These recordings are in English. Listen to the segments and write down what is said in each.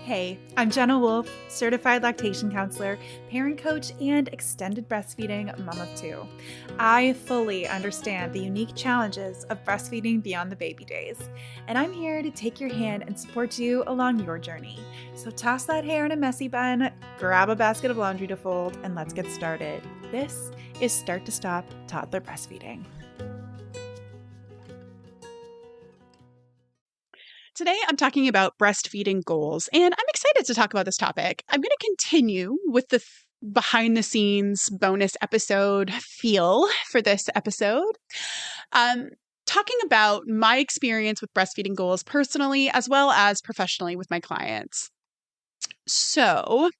Hey, I'm Jenna Wolf, certified lactation counselor, parent coach, and extended breastfeeding mom of two. I fully understand the unique challenges of breastfeeding beyond the baby days, and I'm here to take your hand and support you along your journey. So toss that hair in a messy bun, grab a basket of laundry to fold, and let's get started. This is Start to Stop Toddler Breastfeeding. Today, I'm talking about breastfeeding goals, and I'm excited to talk about this topic. I'm going to continue with the behind the scenes bonus episode feel for this episode, talking about my experience with breastfeeding goals personally as well as professionally with my clients. So,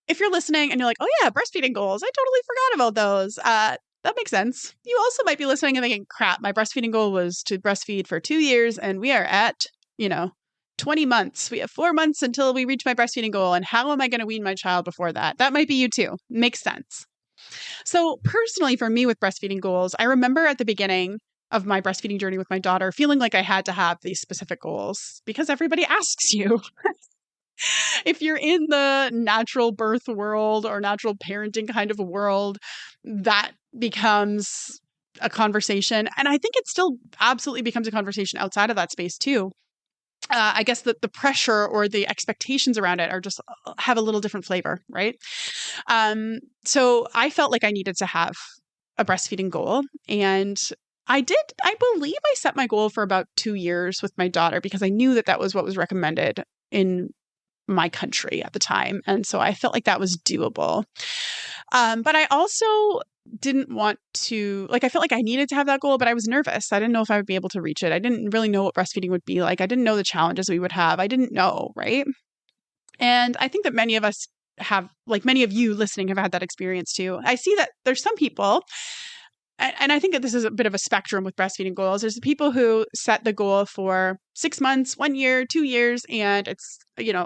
if you're listening and you're like, oh yeah, breastfeeding goals, I totally forgot about those. That makes sense. You also might be listening and thinking, crap, my breastfeeding goal was to breastfeed for 2 years and we are at 20 months. We have 4 months until we reach my breastfeeding goal. And how am I going to wean my child before that? That might be you too. Makes sense. So personally, for me with breastfeeding goals, I remember at the beginning of my breastfeeding journey with my daughter, feeling like I had to have these specific goals because everybody asks you. If you're in the natural birth world or natural parenting kind of a world, that becomes a conversation. And I think it still absolutely becomes a conversation outside of that space too. I guess the pressure or the expectations around it are just have a little different flavor, right? So I felt like I needed to have a breastfeeding goal. And I believe I set my goal for about 2 years with my daughter because I knew that was what was recommended in my country at the time. And so I felt like that was doable. But I also didn't want to, I felt like I needed to have that goal, but I was nervous. I didn't know if I would be able to reach it. I didn't really know what breastfeeding would be like. I didn't know the challenges we would have. I didn't know, right? And I think that many of us have, like many of you listening, have had that experience too. I see that there's some people, and I think that this is a bit of a spectrum with breastfeeding goals. There's the people who set the goal for 6 months, 1 year, 2 years, and it's,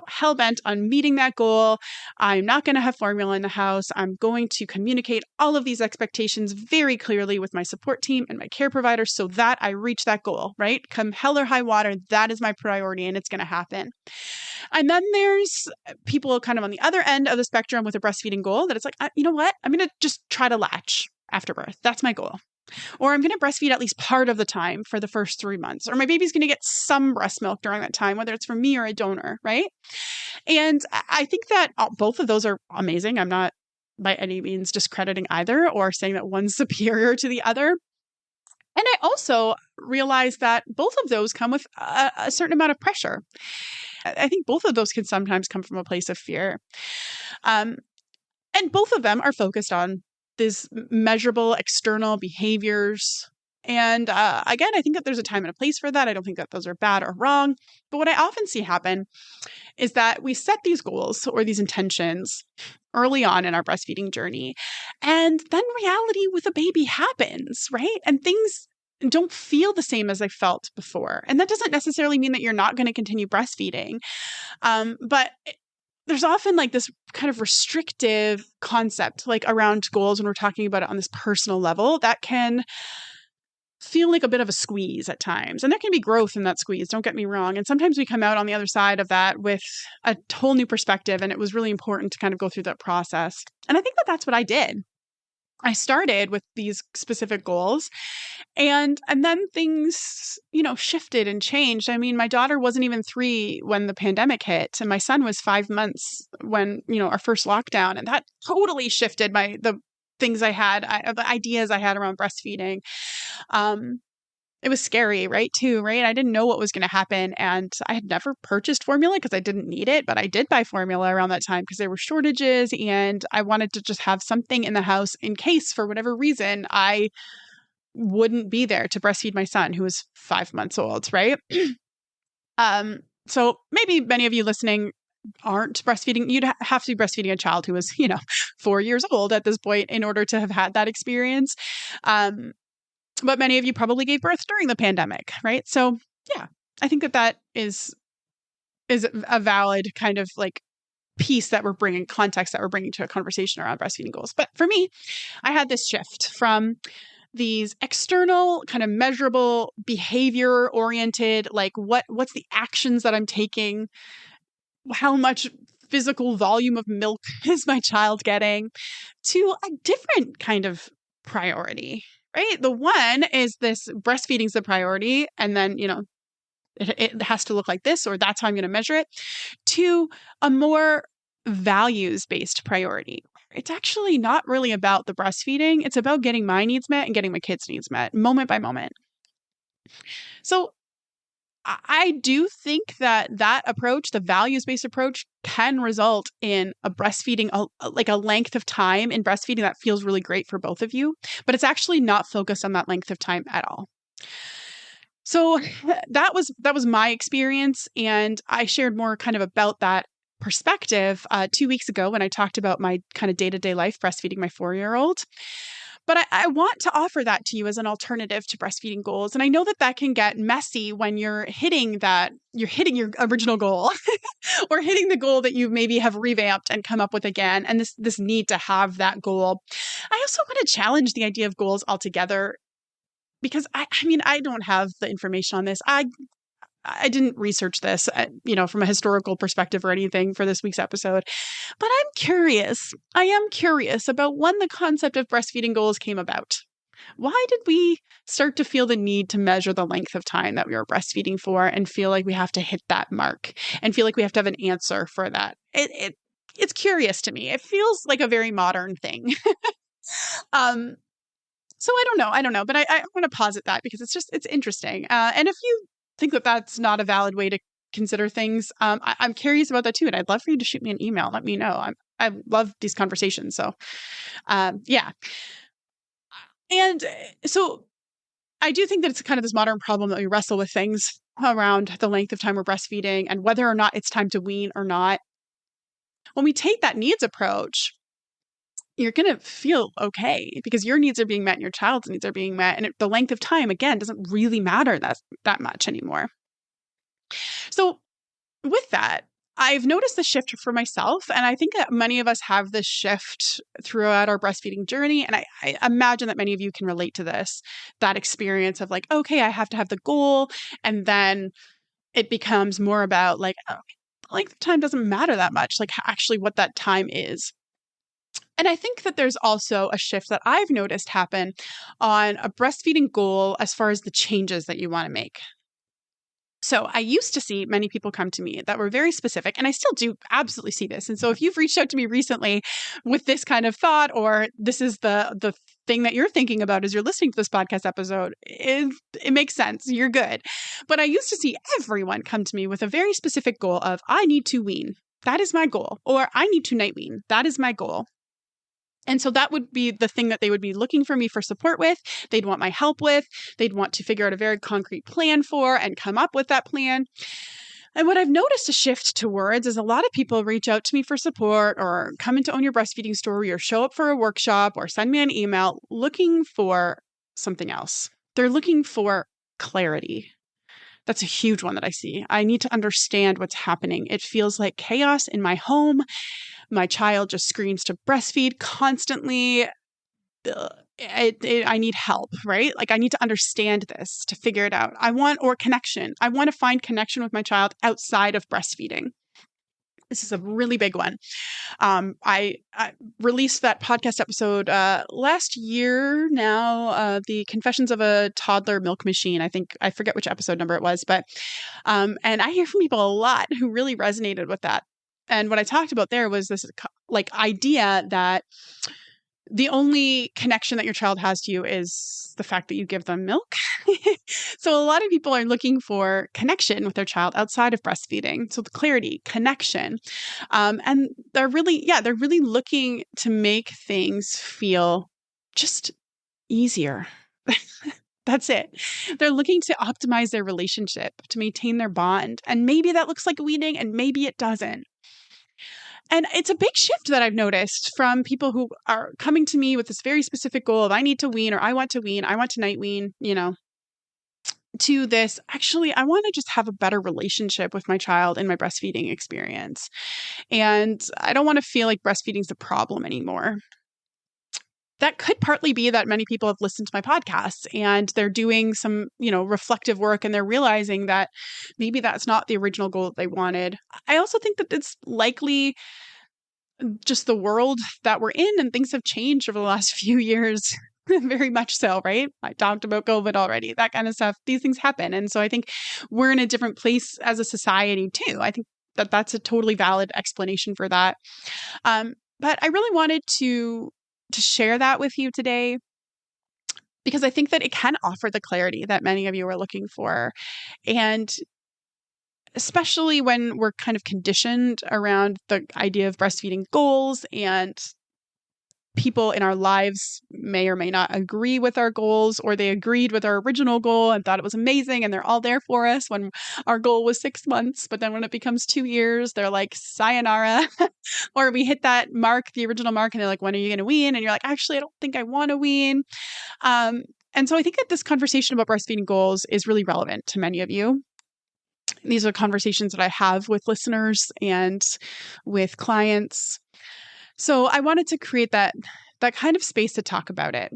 hell bent on meeting that goal. I'm not going to have formula in the house. I'm going to communicate all of these expectations very clearly with my support team and my care provider so that I reach that goal, right? Come hell or high water, that is my priority and it's going to happen. And then there's people kind of on the other end of the spectrum with a breastfeeding goal that it's like, you know what? I'm going to just try to latch after birth. That's my goal. Or I'm going to breastfeed at least part of the time for the first 3 months. Or my baby's going to get some breast milk during that time, whether it's from me or a donor, right? And I think that both of those are amazing. I'm not by any means discrediting either or saying that one's superior to the other. And I also realize that both of those come with a certain amount of pressure. I think both of those can sometimes come from a place of fear. And both of them are focused on these measurable external behaviors. And again, I think that there's a time and a place for that. I don't think that those are bad or wrong. But what I often see happen is that we set these goals or these intentions early on in our breastfeeding journey. And then reality with a baby happens, right? And things don't feel the same as they felt before. And that doesn't necessarily mean that you're not going to continue breastfeeding. But there's often like this kind of restrictive concept like around goals when we're talking about it on this personal level that can feel like a bit of a squeeze at times. And there can be growth in that squeeze, don't get me wrong. And sometimes we come out on the other side of that with a whole new perspective. And it was really important to kind of go through that process. And I think that that's what I did. I started with these specific goals and then things, shifted and changed. I mean, my daughter wasn't even 3 when the pandemic hit and my son was 5 months when, our first lockdown. And that totally shifted the things I had, the ideas I had around breastfeeding. It was scary, right? I didn't know what was going to happen. And I had never purchased formula because I didn't need it, but I did buy formula around that time because there were shortages and I wanted to just have something in the house in case for whatever reason I wouldn't be there to breastfeed my son who was 5 months old, right? So maybe many of you listening aren't breastfeeding. You'd have to be breastfeeding a child who was, 4 years old at this point in order to have had that experience. But many of you probably gave birth during the pandemic, right? So yeah, I think that is a valid kind of like piece that we're bringing, context that we're bringing to a conversation around breastfeeding goals. But for me, I had this shift from these external kind of measurable behavior oriented, like what's the actions that I'm taking how much physical volume of milk is my child getting, to a different kind of priority, right? The one is this breastfeeding's the priority. And then, it has to look like this, or that's how I'm going to measure it, to a more values-based priority. It's actually not really about the breastfeeding. It's about getting my needs met and getting my kids' needs met moment by moment. So I do think that approach, the values-based approach, can result in a breastfeeding, like a length of time in breastfeeding that feels really great for both of you, but it's actually not focused on that length of time at all. So that was my experience, and I shared more kind of about that perspective 2 weeks ago when I talked about my kind of day-to-day life breastfeeding my 4-year-old. But I want to offer that to you as an alternative to breastfeeding goals. And I know that can get messy when you're hitting your original goal or hitting the goal that you maybe have revamped and come up with again. And this need to have that goal. I also want to challenge the idea of goals altogether, because I mean, I don't have the information on this. I didn't research this, from a historical perspective or anything for this week's episode, but I'm curious. I am curious about when the concept of breastfeeding goals came about. Why did we start to feel the need to measure the length of time that we were breastfeeding for and feel like we have to hit that mark and feel like we have to have an answer for that? It's curious to me. It feels like a very modern thing. So I don't know, but I want to posit that because it's interesting. And if you think that that's not a valid way to consider things, I'm curious about that too. And I'd love for you to shoot me an email. Let me know. I love these conversations. So, yeah. And so I do think that it's kind of this modern problem that we wrestle with things around the length of time we're breastfeeding and whether or not it's time to wean or not. When we take that needs approach, you're going to feel okay because your needs are being met and your child's needs are being met. And the length of time, again, doesn't really matter that much anymore. So with that, I've noticed the shift for myself. And I think that many of us have this shift throughout our breastfeeding journey. And I imagine that many of you can relate to this, that experience of like, okay, I have to have the goal. And then it becomes more about like, oh, the length of time doesn't matter that much, like actually what that time is. And I think that there's also a shift that I've noticed happen on a breastfeeding goal as far as the changes that you want to make. So I used to see many people come to me that were very specific, and I still do absolutely see this. And so if you've reached out to me recently with this kind of thought, or this is the thing that you're thinking about as you're listening to this podcast episode, it makes sense. You're good. But I used to see everyone come to me with a very specific goal of, I need to wean. That is my goal. Or I need to night wean. That is my goal. And so that would be the thing that they would be looking for me for support with. They'd want my help with. They'd want to figure out a very concrete plan for and come up with that plan. And what I've noticed a shift towards is a lot of people reach out to me for support or come into Own Your Breastfeeding Story or show up for a workshop or send me an email looking for something else. They're looking for clarity. That's a huge one that I see. I need to understand what's happening. It feels like chaos in my home. My child just screams to breastfeed constantly. I need help, right? Like I need to understand this to figure it out. Or connection. I want to find connection with my child outside of breastfeeding. This is a really big one. I released that podcast episode last year now, the Confessions of a Toddler Milk Machine. I forget which episode number it was, but and I hear from people a lot who really resonated with that. And what I talked about there was this like idea that the only connection that your child has to you is the fact that you give them milk. So a lot of people are looking for connection with their child outside of breastfeeding. So the clarity, connection. And they're really looking to make things feel just easier. That's it. They're looking to optimize their relationship, to maintain their bond. And maybe that looks like weaning and maybe it doesn't. And it's a big shift that I've noticed from people who are coming to me with this very specific goal of I need to wean or I want to wean, I want to night wean, to this, actually, I want to just have a better relationship with my child in my breastfeeding experience. And I don't want to feel like breastfeeding is the problem anymore. that could partly be that many people have listened to my podcasts and they're doing some, reflective work, and they're realizing that maybe that's not the original goal that they wanted. I also think that it's likely just the world that we're in, and things have changed over the last few years. Very much so, right? I talked about COVID already, that kind of stuff. These things happen. And so I think we're in a different place as a society too. I think that that's a totally valid explanation for that. But I really wanted to share that with you today, because I think that it can offer the clarity that many of you are looking for. And especially when we're kind of conditioned around the idea of breastfeeding goals, and people in our lives may or may not agree with our goals, or they agreed with our original goal and thought it was amazing and they're all there for us when our goal was 6 months. But then when it becomes 2 years, they're like, sayonara. Or we hit that mark, the original mark, and they're like, when are you going to wean? And you're like, actually, I don't think I want to wean. And so I think that this conversation about breastfeeding goals is really relevant to many of you. These are conversations that I have with listeners and with clients. So I wanted to create that kind of space to talk about it.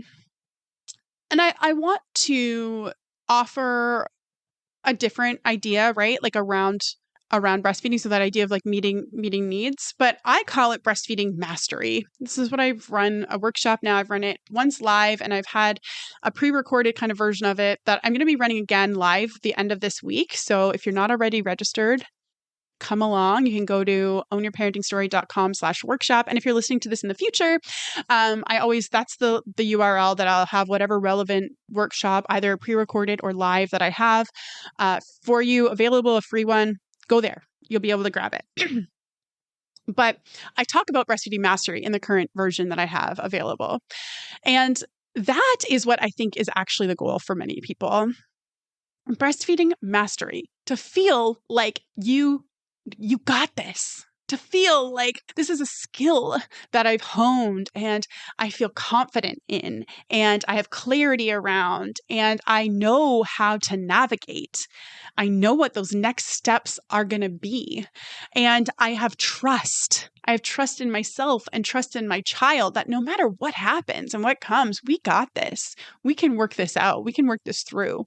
And I want to offer a different idea, right? Like around breastfeeding. So that idea of like meeting needs, but I call it breastfeeding mastery. This is what I've run a workshop now. I've run it once live, and I've had a pre-recorded kind of version of it that I'm going to be running again live at the end of this week. So if you're not already registered, come along. You can go to ownyourparentingstory.com/workshop. And if you're listening to this in the future, that's the URL that I'll have whatever relevant workshop, either pre-recorded or live, that I have for you available, a free one. Go there. You'll be able to grab it. But I talk about breastfeeding mastery in the current version that I have available. And that is what I think is actually the goal for many people. Breastfeeding mastery, to feel like you got this, to feel like this is a skill that I've honed and I feel confident in, and I have clarity around, and I know how to navigate. I know what those next steps are going to be. And I have trust. I have trust in myself and trust in my child that no matter what happens and what comes, we got this. We can work this out. We can work this through.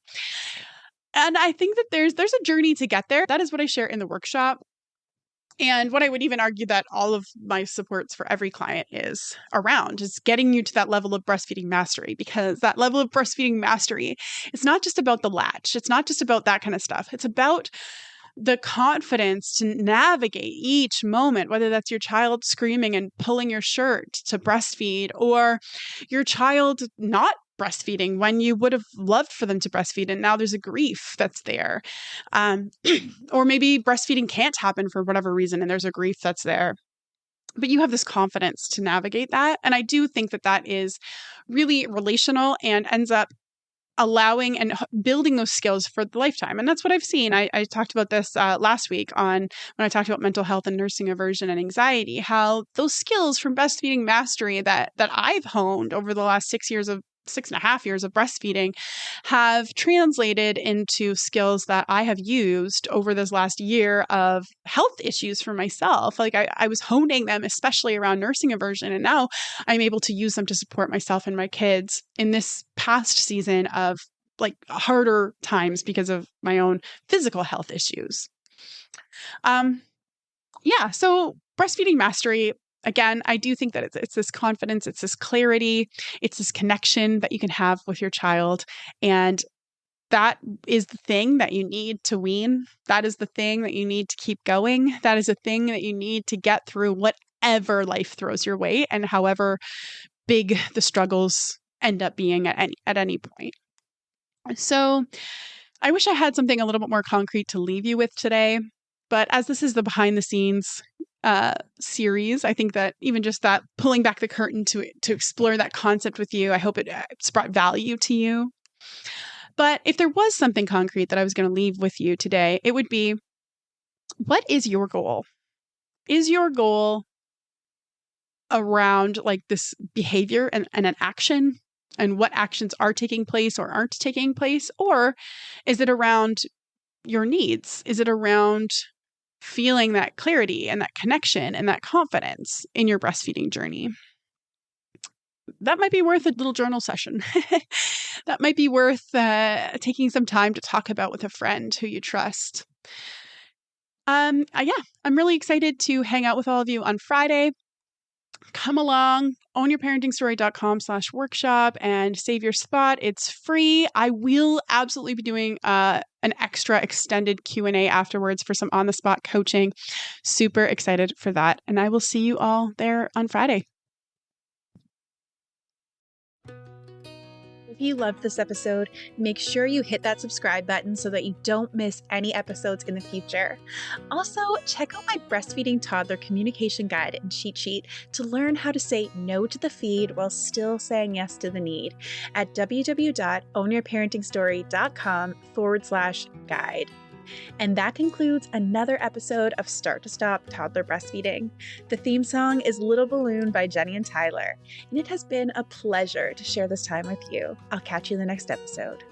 And I think that there's a journey to get there. That is what I share in the workshop. And what I would even argue that all of my supports for every client is getting you to that level of breastfeeding mastery, because that level of breastfeeding mastery, it's not just about the latch. It's not just about that kind of stuff. It's about the confidence to navigate each moment, whether that's your child screaming and pulling your shirt to breastfeed, or your child not breastfeeding when you would have loved for them to breastfeed, and now there's a grief that's there. Or maybe breastfeeding can't happen for whatever reason, and there's a grief that's there. But you have this confidence to navigate that. And I do think that that is really relational and ends up allowing and building those skills for the lifetime. And that's what I've seen. I talked about this last week when I talked about mental health and nursing aversion and anxiety, how those skills from breastfeeding mastery that I've honed over the last 6.5 years of breastfeeding have translated into skills that I have used over this last year of health issues for myself. Like I was honing them, especially around nursing aversion. And now I'm able to use them to support myself and my kids in this past season of like harder times because of my own physical health issues. So breastfeeding mastery, again, I do think that it's this confidence, it's this clarity, it's this connection that you can have with your child. And that is the thing that you need to wean. That is the thing that you need to keep going. That is a thing that you need to get through whatever life throws your way, and however big the struggles end up being at any point. So I wish I had something a little bit more concrete to leave you with today. But as this is the behind the scenes series, I think that even just that pulling back the curtain to explore that concept with you, I hope it's brought value to you. But if there was something concrete that I was going to leave with you today, it would be, what is your goal? Is your goal around like this behavior and an action, and what actions are taking place or aren't taking place? Or is it around your needs? Is it around feeling that clarity and that connection and that confidence in your breastfeeding journey? that might be worth a little journal session. That might be worth taking some time to talk about with a friend who you trust. I'm really excited to hang out with all of you on Friday. Come along, ownyourparentingstory.com/workshop and save your spot. It's free. I will absolutely be doing an extra extended Q&A afterwards for some on-the-spot coaching. Super excited for that. And I will see you all there on Friday. If you loved this episode, make sure you hit that subscribe button so that you don't miss any episodes in the future. Also, check out my breastfeeding toddler communication guide and cheat sheet to learn how to say no to the feed while still saying yes to the need at www.ownyourparentingstory.com/guide. And that concludes another episode of Start to Stop Toddler Breastfeeding. The theme song is Little Balloon by Jenny and Tyler, and it has been a pleasure to share this time with you. I'll catch you in the next episode.